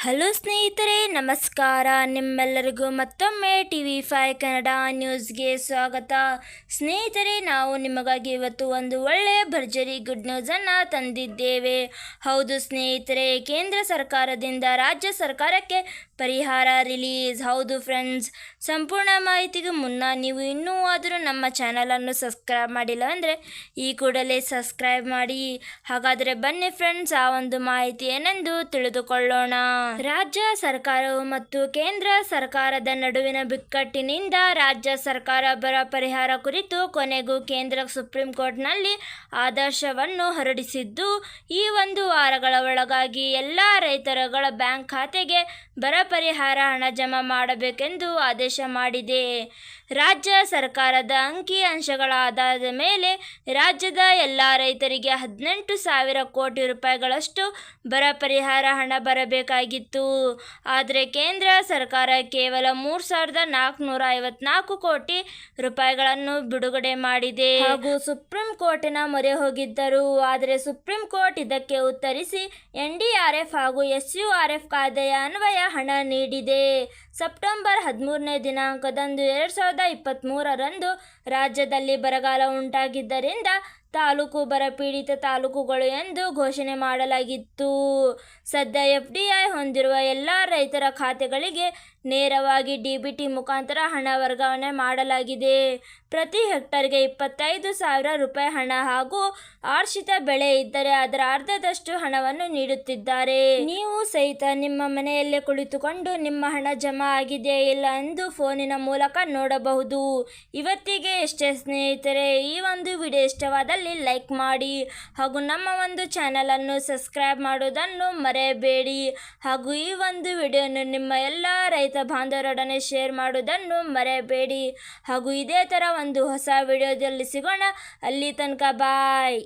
Hello ಸ್ನೇಹಿತರೆ, ನಮಸ್ಕಾರ. ನಿಮ್ಮೆಲ್ಲರಿಗೂ ಮತ್ತೊಮ್ಮೆ TV5 ಕನ್ನಡ ನ್ಯೂಸ್ಗೆ ಸ್ವಾಗತ. ಸ್ನೇಹಿತರೆ, ನಾವು ನಿಮಗಾಗಿ ಇವತ್ತು ಒಂದು ಒಳ್ಳೆಯ ಭರ್ಜರಿ ಗುಡ್ ನ್ಯೂಸನ್ನು ತಂದಿದ್ದೇವೆ. ಹೌದು ಸ್ನೇಹಿತರೆ, ಕೇಂದ್ರ ಸರ್ಕಾರದಿಂದ ರಾಜ್ಯ ಸರ್ಕಾರಕ್ಕೆ ಪರಿಹಾರ ರಿಲೀಸ್. ಹೌದು ಫ್ರೆಂಡ್ಸ್, ಸಂಪೂರ್ಣ ಮಾಹಿತಿಗೆ ಮುನ್ನ ನೀವು ಇನ್ನೂ ಆದರೂ ನಮ್ಮ ಚಾನಲನ್ನು ಸಬ್ಸ್ಕ್ರೈಬ್ ಮಾಡಿಲ್ಲ ಅಂದರೆ ಈ ಕೂಡಲೇ ಸಬ್ಸ್ಕ್ರೈಬ್ ಮಾಡಿ. ಹಾಗಾದರೆ ಬನ್ನಿ ಫ್ರೆಂಡ್ಸ್, ಆ ಒಂದು ಮಾಹಿತಿ ಏನೆಂದು ತಿಳಿದುಕೊಳ್ಳೋಣ. ರಾಜ್ಯ ಸರ್ಕಾರವು ಮತ್ತು ಕೇಂದ್ರ ಸರ್ಕಾರದ ನಡುವಿನ ಬಿಕ್ಕಟ್ಟಿನಿಂದ ರಾಜ್ಯ ಸರ್ಕಾರ ಬರ ಪರಿಹಾರ ಕುರಿತು ಕೊನೆಗೂ ಕೇಂದ್ರ ಸುಪ್ರೀಂ ಕೋರ್ಟ್ನಲ್ಲಿ ಆದೇಶವನ್ನು ಹೊರಡಿಸಿದ್ದು, ಈ 1 ವಾರಗಳ ಒಳಗಾಗಿ ಎಲ್ಲ ರೈತರುಗಳ ಬ್ಯಾಂಕ್ ಖಾತೆಗೆ ಬರ ಪರಿಹಾರ ಹಣ ಜಮಾ ಮಾಡಬೇಕೆಂದು ಆದೇಶ ಮಾಡಿದೆ. ರಾಜ್ಯ ಸರ್ಕಾರದ ಅಂಕಿ ಅಂಶಗಳ ಆಧಾರದ ಮೇಲೆ ರಾಜ್ಯದ ಎಲ್ಲ ರೈತರಿಗೆ 18,000 ಕೋಟಿ ರೂಪಾಯಿಗಳಷ್ಟು ಬರ ಪರಿಹಾರ ಹಣ ಬರಬೇಕಾಗಿತ್ತು. ಆದರೆ ಕೇಂದ್ರ ಸರ್ಕಾರ ಕೇವಲ 3,454 ಕೋಟಿ ರೂಪಾಯಿಗಳನ್ನು ಬಿಡುಗಡೆ ಮಾಡಿದೆ ಹಾಗೂ ಸುಪ್ರೀಂ ಕೋರ್ಟಿನ ಮೊರೆ ಹೋಗಿದ್ದರು. ಆದರೆ ಸುಪ್ರೀಂ ಕೋರ್ಟ್ ಇದಕ್ಕೆ ಉತ್ತರಿಸಿ NDRF ಹಾಗೂ SURF ಕಾಯ್ದೆಯ ಅನ್ವಯ ಹಣ ನೀಡಿದೆ. ಸೆಪ್ಟೆಂಬರ್ 13ನೇ ದಿನಾಂಕದಂದು 2023ರಂದು ರಾಜ್ಯದಲ್ಲಿ ಬರಗಾಲ ಉಂಟಾಗಿದ್ದರಿಂದ ತಾಲೂಕು ಬರಪೀಡಿತ ತಾಲೂಕುಗಳು ಎಂದು ಘೋಷಣೆ ಮಾಡಲಾಗಿತ್ತು. ಸದ್ಯ FDI ಹೊಂದಿರುವ ಎಲ್ಲ ರೈತರ ಖಾತೆಗಳಿಗೆ ನೇರವಾಗಿ DBT ಮುಖಾಂತರ ಹಣ ವರ್ಗಾವಣೆ ಮಾಡಲಾಗಿದೆ. ಪ್ರತಿ ಹೆಕ್ಟರ್ಗೆ 25,000 ರೂಪಾಯಿ ಹಣ ಹಾಗೂ ಆಶ್ರಿತ ಬೆಳೆ ಇದ್ದರೆ ಅದರ ಅರ್ಧದಷ್ಟು ಹಣವನ್ನು ನೀಡುತ್ತಿದ್ದಾರೆ. ನೀವು ಸಹಿತ ನಿಮ್ಮ ಮನೆಯಲ್ಲೇ ಕುಳಿತುಕೊಂಡು ನಿಮ್ಮ ಹಣ ಜಮಾ ಆಗಿದೆಯೇ ಇಲ್ಲ ಎಂದು ಫೋನಿನ ಮೂಲಕ ನೋಡಬಹುದು. ಇವತ್ತಿಗೆ ಇಷ್ಟೇ ಸ್ನೇಹಿತರೆ. ಈ ಒಂದು ವಿಡಿಯೋ ಇಷ್ಟವಾದಲ್ಲಿ ಲೈಕ್ ಮಾಡಿ ಹಾಗೂ ನಮ್ಮ ಒಂದು ಚಾನಲನ್ನು ಸಬ್ಸ್ಕ್ರೈಬ್ ಮಾಡುವುದನ್ನು ಮರೆಯಬೇಡಿ. ಹಾಗೂ ಈ ಒಂದು ವಿಡಿಯೋನು ನಿಮ್ಮ ಎಲ್ಲ ರೈತ ಬಾಂಧವರೊಡನೆ ಶೇರ್ ಮಾಡುವುದನ್ನು ಮರೆಯಬೇಡಿ. ಹಾಗೂ ಇದೇ ಥರ ಒಂದು ಹೊಸ ವಿಡಿಯೋದಲ್ಲಿ ಸಿಗೋಣ. ಅಲ್ಲಿ ತನಕ ಬಾಯ್.